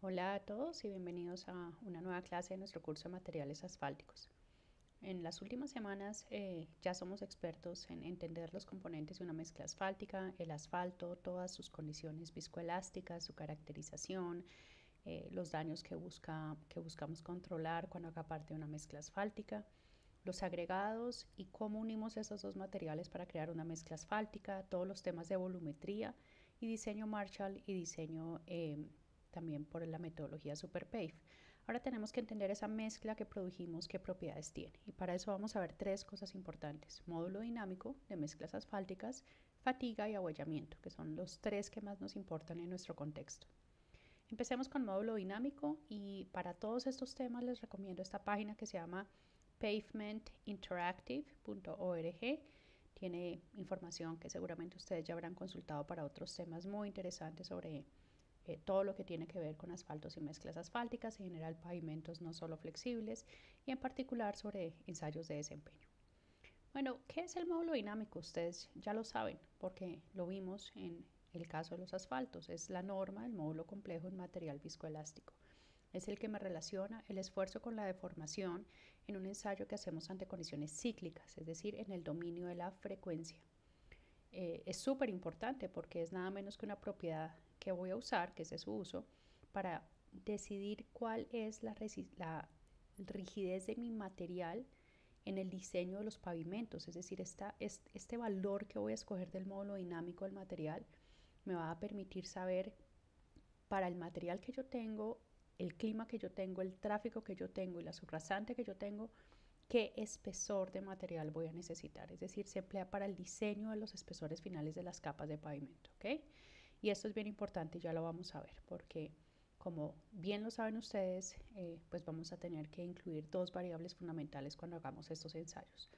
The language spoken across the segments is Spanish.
Hola a todos y bienvenidos a una nueva clase de nuestro curso de materiales asfálticos. En las últimas semanas ya somos expertos en entender los componentes de una mezcla asfáltica, el asfalto, todas sus condiciones viscoelásticas, su caracterización, los daños que buscamos controlar cuando haga parte de una mezcla asfáltica, los agregados y cómo unimos esos dos materiales para crear una mezcla asfáltica, todos los temas de volumetría y diseño Marshall y diseño también por la metodología SuperPave. Ahora tenemos que entender esa mezcla que produjimos, qué propiedades tiene. Y para eso vamos a ver tres cosas importantes: módulo dinámico de mezclas asfálticas, fatiga y abollamiento, que son los tres que más nos importan en nuestro contexto. Empecemos con módulo dinámico y para todos estos temas les recomiendo esta página que se llama pavementinteractive.org. Tiene información que seguramente ustedes ya habrán consultado para otros temas muy interesantes sobre todo lo que tiene que ver con asfaltos y mezclas asfálticas, en general pavimentos no solo flexibles y en particular sobre ensayos de desempeño. Bueno, ¿qué es el módulo dinámico? Ustedes ya lo saben porque lo vimos en el caso de los asfaltos. Es la norma del módulo complejo en material viscoelástico. Es el que me relaciona el esfuerzo con la deformación en un ensayo que hacemos ante condiciones cíclicas, es decir, en el dominio de la frecuencia. Es súper importante porque es nada menos que una propiedad que voy a usar, que es de su uso, para decidir cuál es la rigidez de mi material en el diseño de los pavimentos. Es decir, este valor que voy a escoger del módulo dinámico del material me va a permitir saber, para el material que yo tengo, el clima que yo tengo, el tráfico que yo tengo y la subrasante que yo tengo, qué espesor de material voy a necesitar. Es decir, se emplea para el diseño de los espesores finales de las capas de pavimento, ¿ok? Y esto es bien importante y ya lo vamos a ver porque, como bien lo saben ustedes, pues vamos a tener que incluir dos variables fundamentales cuando hagamos estos ensayos.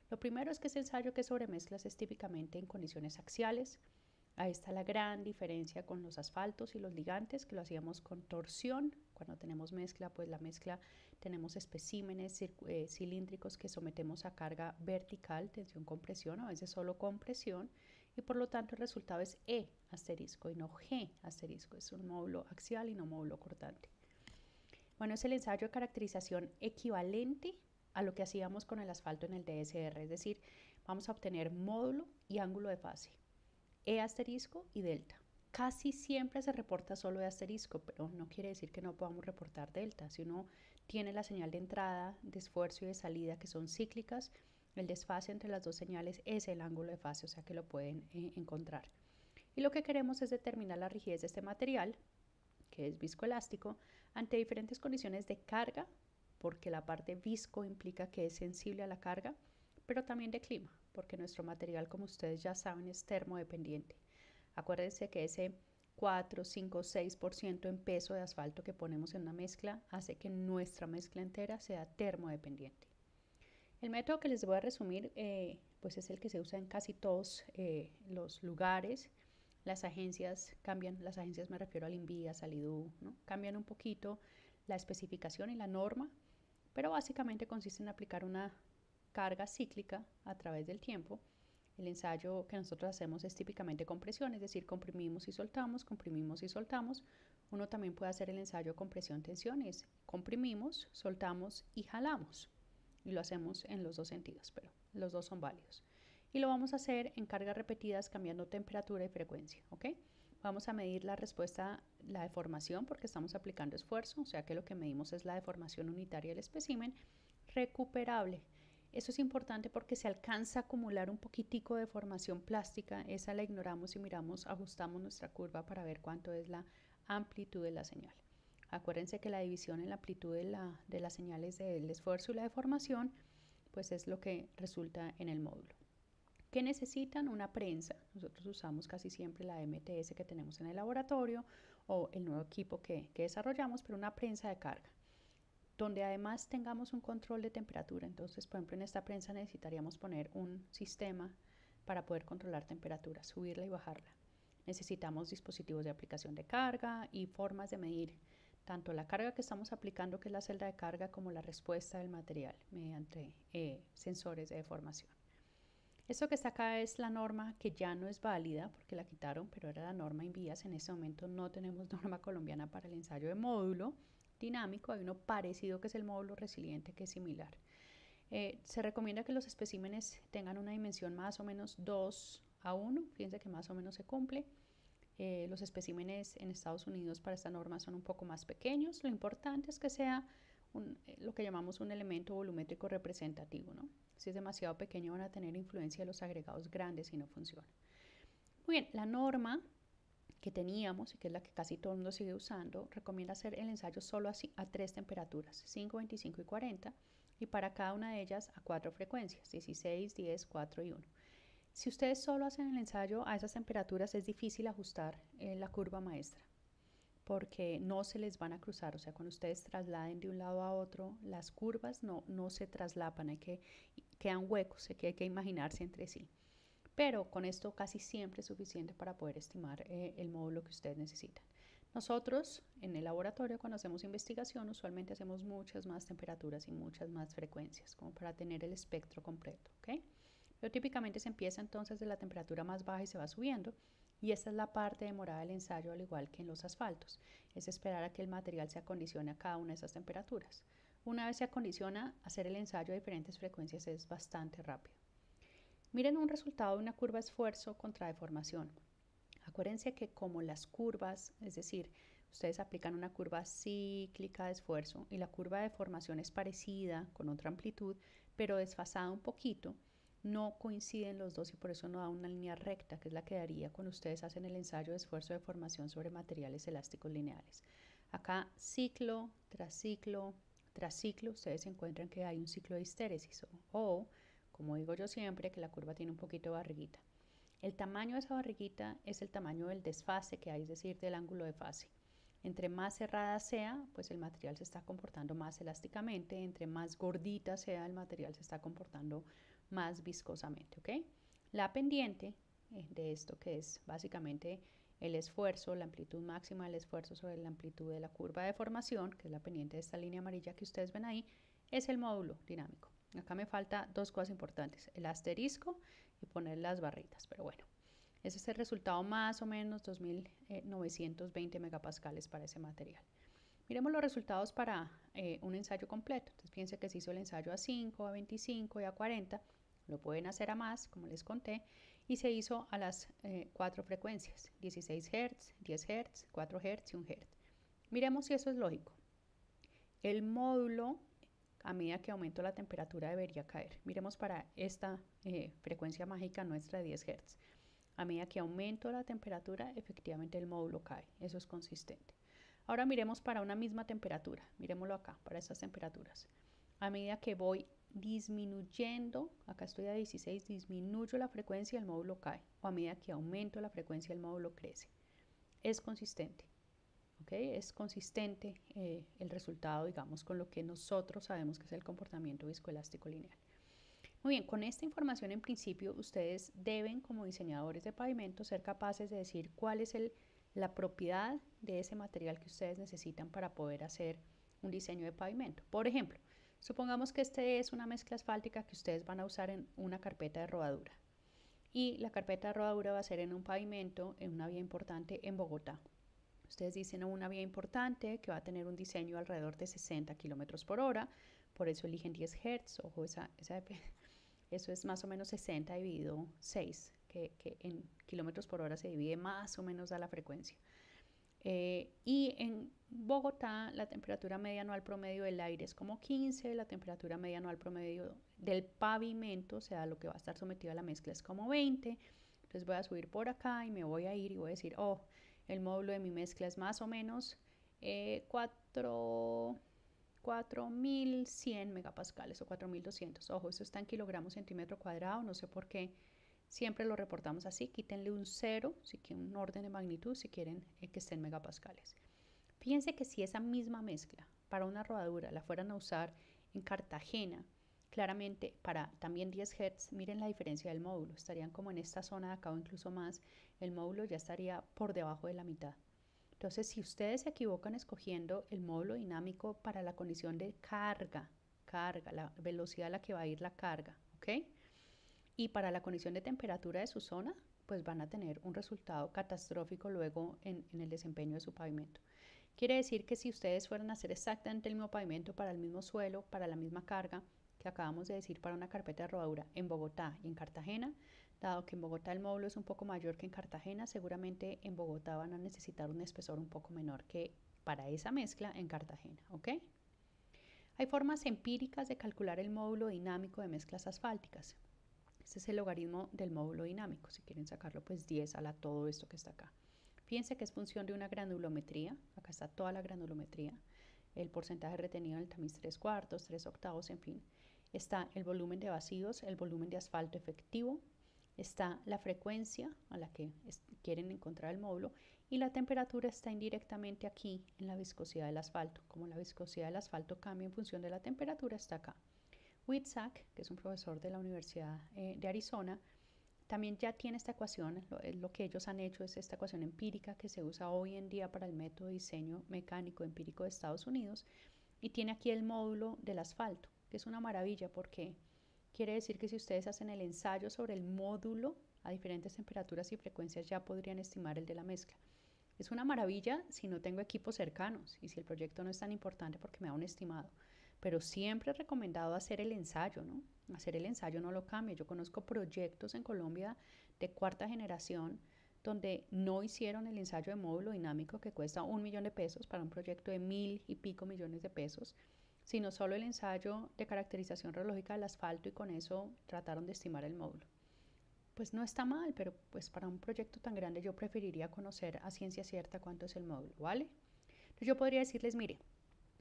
Lo primero es que ese ensayo que sobre mezclas es típicamente en condiciones axiales. Ahí está la gran diferencia con los asfaltos y los ligantes, que lo hacíamos con torsión. Cuando tenemos mezcla, pues la mezcla tenemos especímenes cilíndricos que sometemos a carga vertical, tensión, compresión, a veces solo compresión, y por lo tanto el resultado es E asterisco y no G asterisco. Es un módulo axial y no módulo cortante. Bueno, es el ensayo de caracterización equivalente a lo que hacíamos con el asfalto en el DSR, es decir, vamos a obtener módulo y ángulo de fase, E asterisco y delta. Casi siempre se reporta solo E asterisco, pero no quiere decir que no podamos reportar delta. Si uno tiene la señal de entrada, de esfuerzo y de salida que son cíclicas, el desfase entre las dos señales es el ángulo de fase, o sea que lo pueden encontrar. Y lo que queremos es determinar la rigidez de este material, que es viscoelástico, ante diferentes condiciones de carga, porque la parte visco implica que es sensible a la carga, pero también de clima, porque nuestro material, como ustedes ya saben, es termodependiente. Acuérdense que ese 4, 5, 6% en peso de asfalto que ponemos en una mezcla hace que nuestra mezcla entera sea termodependiente. El método que les voy a resumir pues es el que se usa en casi todos los lugares. Las agencias cambian, las agencias me refiero al INVIA, al IDU, ¿no? Cambian un poquito la especificación y la norma, pero básicamente consiste en aplicar una carga cíclica a través del tiempo. El ensayo que nosotros hacemos es típicamente compresión, es decir, comprimimos y soltamos, comprimimos y soltamos. Uno también puede hacer el ensayo compresión-tensión, es comprimimos, soltamos y jalamos. Y lo hacemos en los dos sentidos, pero los dos son válidos. Y lo vamos a hacer en cargas repetidas cambiando temperatura y frecuencia, ¿ok? Vamos a medir la respuesta, la deformación, porque estamos aplicando esfuerzo, o sea que lo que medimos es la deformación unitaria del espécimen recuperable. Eso es importante porque se alcanza a acumular un poquitico de deformación plástica, esa la ignoramos y miramos, ajustamos nuestra curva para ver cuánto es la amplitud de la señal. Acuérdense que la división en la amplitud de las señales del esfuerzo y la deformación, pues es lo que resulta en el módulo. ¿Qué necesitan? Una prensa. Nosotros usamos casi siempre la MTS que tenemos en el laboratorio o el nuevo equipo que desarrollamos, pero una prensa de carga, donde además tengamos un control de temperatura. Entonces, por ejemplo, en esta prensa necesitaríamos poner un sistema para poder controlar temperatura, subirla y bajarla. Necesitamos dispositivos de aplicación de carga y formas de medir tanto la carga que estamos aplicando, que es la celda de carga, como la respuesta del material mediante sensores de deformación. Esto que está acá es la norma que ya no es válida porque la quitaron, pero era la norma INVIAS. En este momento no tenemos norma colombiana para el ensayo de módulo dinámico. Hay uno parecido que es el módulo resiliente, que es similar. Se recomienda que los especímenes tengan una dimensión más o menos 2:1. Fíjense que más o menos se cumple. Los especímenes en Estados Unidos para esta norma son un poco más pequeños. Lo importante es que sea lo que llamamos un elemento volumétrico representativo, ¿no? Si es demasiado pequeño van a tener influencia de los agregados grandes y no funciona. Muy bien, la norma que teníamos y que es la que casi todo el mundo sigue usando, recomienda hacer el ensayo solo a 3 temperaturas, 5, 25 y 40, y para cada una de ellas a 4 frecuencias, 16, 10, 4 y 1. Si ustedes solo hacen el ensayo a esas temperaturas, es difícil ajustar la curva maestra porque no se les van a cruzar. O sea, cuando ustedes trasladen de un lado a otro, las curvas no se traslapan, quedan huecos, que hay que imaginarse entre sí. Pero con esto casi siempre es suficiente para poder estimar el módulo que ustedes necesitan. Nosotros en el laboratorio, cuando hacemos investigación, usualmente hacemos muchas más temperaturas y muchas más frecuencias, como para tener el espectro completo, ¿ok? Pero típicamente se empieza entonces de la temperatura más baja y se va subiendo, y esta es la parte demorada del ensayo, al igual que en los asfaltos. Es esperar a que el material se acondicione a cada una de esas temperaturas. Una vez se acondiciona, hacer el ensayo a diferentes frecuencias es bastante rápido. Miren un resultado de una curva esfuerzo contra deformación. Acuérdense que como las curvas, es decir, ustedes aplican una curva cíclica de esfuerzo y la curva de deformación es parecida con otra amplitud, pero desfasada un poquito, no coinciden los dos y por eso no da una línea recta, que es la que daría cuando ustedes hacen el ensayo de esfuerzo de formación sobre materiales elásticos lineales. Acá ciclo tras ciclo tras ciclo, ustedes encuentran que hay un ciclo de histéresis o como digo yo siempre, que la curva tiene un poquito de barriguita. El tamaño de esa barriguita es el tamaño del desfase que hay, es decir, del ángulo de fase. Entre más cerrada sea, pues el material se está comportando más elásticamente. Entre más gordita sea, el material se está comportando más viscosamente, ¿ok? La pendiente de esto, que es básicamente el esfuerzo, la amplitud máxima del esfuerzo sobre la amplitud de la curva de deformación, que es la pendiente de esta línea amarilla que ustedes ven ahí, es el módulo dinámico. Acá me falta dos cosas importantes, el asterisco y poner las barritas, pero bueno, ese es el resultado más o menos 2920 megapascales para ese material. Miremos los resultados para un ensayo completo. Entonces fíjense que se hizo el ensayo a 5, a 25 y a 40, lo pueden hacer a más, como les conté, y se hizo a las 4 frecuencias, 16 Hz, 10 Hz, 4 Hz y 1 Hz. Miremos si eso es lógico. El módulo a medida que aumento la temperatura debería caer. Miremos para esta frecuencia mágica nuestra de 10 Hz. A medida que aumento la temperatura, efectivamente el módulo cae. Eso es consistente. Ahora miremos para una misma temperatura. Miremoslo acá, para estas temperaturas. A medida que voy disminuyendo, acá estoy a 16, disminuyo la frecuencia, el módulo cae. O a medida que aumento la frecuencia, el módulo crece. Es consistente. ¿Okay? Es consistente el resultado, digamos, con lo que nosotros sabemos que es el comportamiento viscoelástico lineal. Muy bien, con esta información en principio ustedes deben, como diseñadores de pavimento, ser capaces de decir cuál es la propiedad de ese material que ustedes necesitan para poder hacer un diseño de pavimento. Por ejemplo, supongamos que este es una mezcla asfáltica que ustedes van a usar en una carpeta de rodadura y la carpeta de rodadura va a ser en un pavimento, en una vía importante en Bogotá. Ustedes dicen una vía importante que va a tener un diseño alrededor de 60 kilómetros por hora, por eso eligen 10 Hz. Ojo, eso es más o menos 60 dividido 6, que en kilómetros por hora se divide más o menos a la frecuencia. Y en Bogotá la temperatura media anual promedio del aire es como 15, la temperatura media anual promedio del pavimento, o sea, lo que va a estar sometido a la mezcla es como 20. Entonces voy a subir por acá y me voy a ir y voy a decir, oh, el módulo de mi mezcla es más o menos 4100 megapascales o 4200. Ojo, eso está en kilogramos centímetro cuadrado, no sé por qué siempre lo reportamos así. Quítenle un 0, si quieren un orden de magnitud, si quieren que esté en megapascales. Fíjense que si esa misma mezcla para una rodadura la fueran a usar en Cartagena, claramente para también 10 Hz, miren la diferencia del módulo, estarían como en esta zona de acá o incluso más, el módulo ya estaría por debajo de la mitad. Entonces, si ustedes se equivocan escogiendo el módulo dinámico para la condición de carga, la velocidad a la que va a ir la carga, ¿ok? y para la condición de temperatura de su zona, pues van a tener un resultado catastrófico luego en el desempeño de su pavimento. Quiere decir que si ustedes fueran a hacer exactamente el mismo pavimento para el mismo suelo, para la misma carga que acabamos de decir para una carpeta de rodadura en Bogotá y en Cartagena, dado que en Bogotá el módulo es un poco mayor que en Cartagena, seguramente en Bogotá van a necesitar un espesor un poco menor que para esa mezcla en Cartagena, ¿ok? Hay formas empíricas de calcular el módulo dinámico de mezclas asfálticas. Este es el logaritmo del módulo dinámico. Si quieren sacarlo, pues 10 a la todo esto que está acá. Fíjense que es función de una granulometría. Acá está toda la granulometría. El porcentaje retenido en el tamiz 3/4, 3/8, en fin. Está el volumen de vacíos, el volumen de asfalto efectivo. Está la frecuencia a la que quieren encontrar el módulo y la temperatura está indirectamente aquí en la viscosidad del asfalto. Como la viscosidad del asfalto cambia en función de la temperatura, está acá. Witzak, que es un profesor de la Universidad de Arizona, también ya tiene esta ecuación. Lo que ellos han hecho es esta ecuación empírica que se usa hoy en día para el método de diseño mecánico empírico de Estados Unidos y tiene aquí el módulo del asfalto, que es una maravilla porque quiere decir que si ustedes hacen el ensayo sobre el módulo a diferentes temperaturas y frecuencias ya podrían estimar el de la mezcla. Es una maravilla si no tengo equipos cercanos y si el proyecto no es tan importante porque me da un estimado. Pero siempre he recomendado hacer el ensayo, ¿no? Hacer el ensayo no lo cambia. Yo conozco proyectos en Colombia de cuarta generación donde no hicieron el ensayo de módulo dinámico que cuesta 1 millón de pesos para un proyecto de 1.000 y pico millones de pesos, sino solo el ensayo de caracterización radiológica del asfalto y con eso trataron de estimar el módulo. Pues no está mal, pero pues para un proyecto tan grande yo preferiría conocer a ciencia cierta cuánto es el módulo, ¿vale? Entonces yo podría decirles, mire,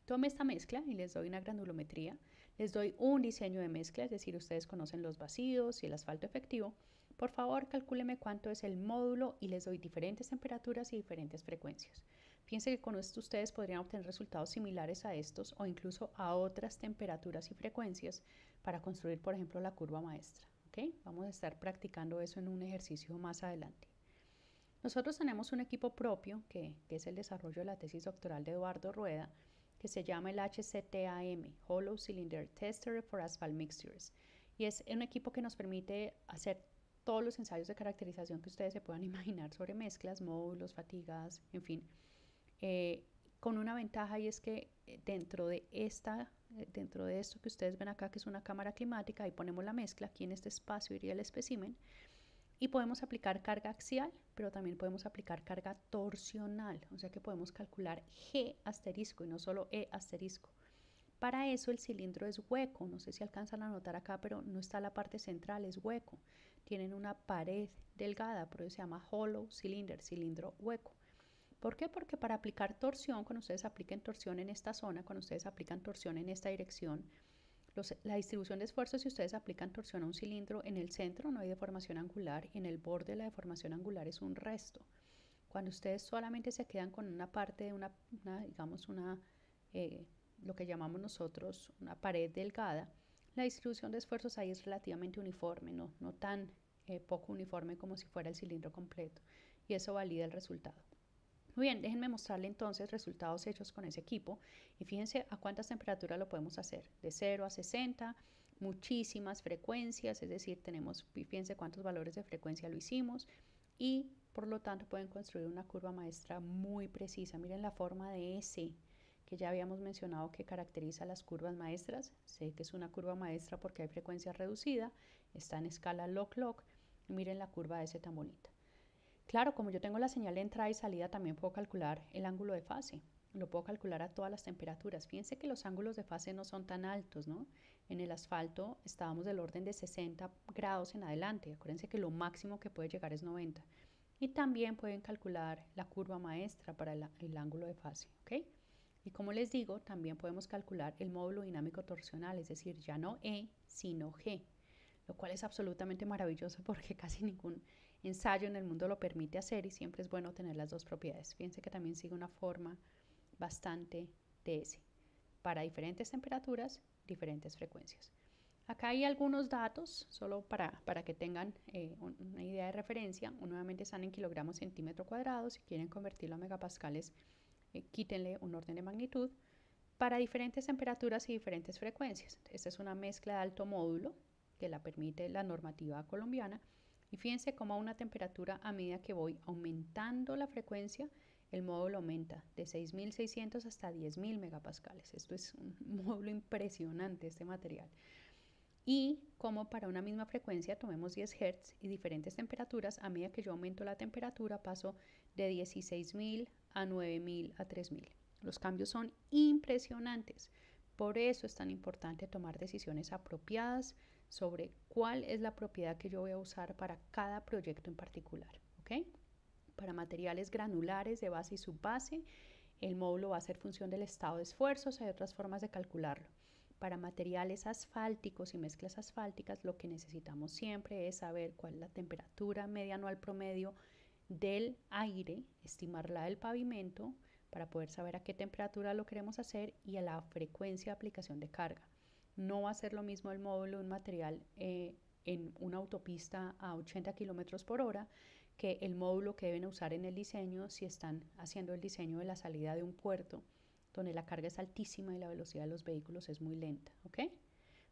tome esta mezcla y les doy una granulometría, les doy un diseño de mezcla, es decir, ustedes conocen los vacíos y el asfalto efectivo. Por favor, calcúleme cuánto es el módulo y les doy diferentes temperaturas y diferentes frecuencias. Fíjense que con esto ustedes podrían obtener resultados similares a estos o incluso a otras temperaturas y frecuencias para construir, por ejemplo, la curva maestra. ¿Okay? Vamos a estar practicando eso en un ejercicio más adelante. Nosotros tenemos un equipo propio que es el desarrollo de la tesis doctoral de Eduardo Rueda, que se llama el HCTAM, Hollow Cylinder Tester for Asphalt Mixtures. Y es un equipo que nos permite hacer todos los ensayos de caracterización que ustedes se puedan imaginar sobre mezclas, módulos, fatigas, en fin. Con una ventaja y es que dentro de esto que ustedes ven acá, que es una cámara climática, ahí ponemos la mezcla, aquí en este espacio iría el espécimen, y podemos aplicar carga axial, pero también podemos aplicar carga torsional, o sea que podemos calcular G asterisco y no solo E asterisco. Para eso el cilindro es hueco, no sé si alcanzan a notar acá, pero no está la parte central, es hueco. Tienen una pared delgada, por eso se llama hollow cylinder, cilindro hueco. ¿Por qué? Porque para aplicar torsión, cuando ustedes apliquen torsión en esta zona, cuando ustedes aplican torsión en esta dirección, la distribución de esfuerzos, si ustedes aplican torsión a un cilindro, en el centro no hay deformación angular y en el borde la deformación angular es un resto. Cuando ustedes solamente se quedan con una parte de lo que llamamos nosotros una pared delgada, la distribución de esfuerzos ahí es relativamente uniforme, no tan poco uniforme como si fuera el cilindro completo, y eso valida el resultado. Muy bien, déjenme mostrarle entonces resultados hechos con ese equipo y fíjense a cuántas temperaturas lo podemos hacer, de 0 a 60, muchísimas frecuencias, es decir, fíjense cuántos valores de frecuencia lo hicimos y por lo tanto pueden construir una curva maestra muy precisa. Miren la forma de S que ya habíamos mencionado que caracteriza las curvas maestras. Sé que es una curva maestra porque hay frecuencia reducida, está en escala log-log y miren la curva de S tan bonita. Claro, como yo tengo la señal de entrada y salida, también puedo calcular el ángulo de fase. Lo puedo calcular a todas las temperaturas. Fíjense que los ángulos de fase no son tan altos, ¿no? En el asfalto estábamos del orden de 60 grados en adelante. Acuérdense que lo máximo que puede llegar es 90. Y también pueden calcular la curva maestra para el ángulo de fase, ¿ok? Y como les digo, también podemos calcular el módulo dinámico torsional, es decir, ya no E, sino G, lo cual es absolutamente maravilloso porque casi ningún ensayo en el mundo lo permite hacer y siempre es bueno tener las dos propiedades. Fíjense que también sigue una forma bastante de S. Para diferentes temperaturas, diferentes frecuencias. Acá hay algunos datos, solo para que tengan una idea de referencia. Nuevamente están en kilogramos centímetro cuadrado. Si quieren convertirlo a megapascales, quítenle un orden de magnitud. Para diferentes temperaturas y diferentes frecuencias. Esta es una mezcla de alto módulo que la permite la normativa colombiana. Y fíjense cómo a una temperatura, a medida que voy aumentando la frecuencia, el módulo aumenta de 6.600 hasta 10.000 megapascales. Esto es un módulo impresionante, este material. Y como para una misma frecuencia, tomemos 10 Hz y diferentes temperaturas, a medida que yo aumento la temperatura, paso de 16.000 a 9.000 a 3.000. Los cambios son impresionantes. Por eso es tan importante tomar decisiones apropiadas sobre cuál es la propiedad que yo voy a usar para cada proyecto en particular. ¿Ok? Para materiales granulares de base y subbase, el módulo va a ser función del estado de esfuerzos. Hay otras formas de calcularlo. Para materiales asfálticos y mezclas asfálticas, lo que necesitamos siempre es saber cuál es la temperatura media anual promedio del aire, estimarla del pavimento, para poder saber a qué temperatura lo queremos hacer y a la frecuencia de aplicación de carga. No va a ser lo mismo el módulo de un material en una autopista a 80 kilómetros por hora que el módulo que deben usar en el diseño si están haciendo el diseño de la salida de un puerto donde la carga es altísima y la velocidad de los vehículos es muy lenta. ¿Ok?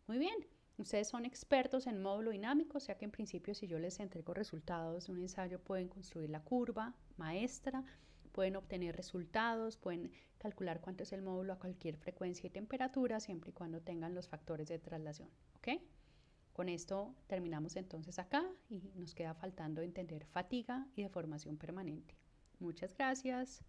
Muy bien. Ustedes son expertos en módulo dinámico, o sea que en principio si yo les entrego resultados de un ensayo pueden construir la curva maestra, pueden obtener resultados, pueden calcular cuánto es el módulo a cualquier frecuencia y temperatura siempre y cuando tengan los factores de traslación. ¿Ok? Con esto terminamos entonces acá y nos queda faltando entender fatiga y deformación permanente. Muchas gracias.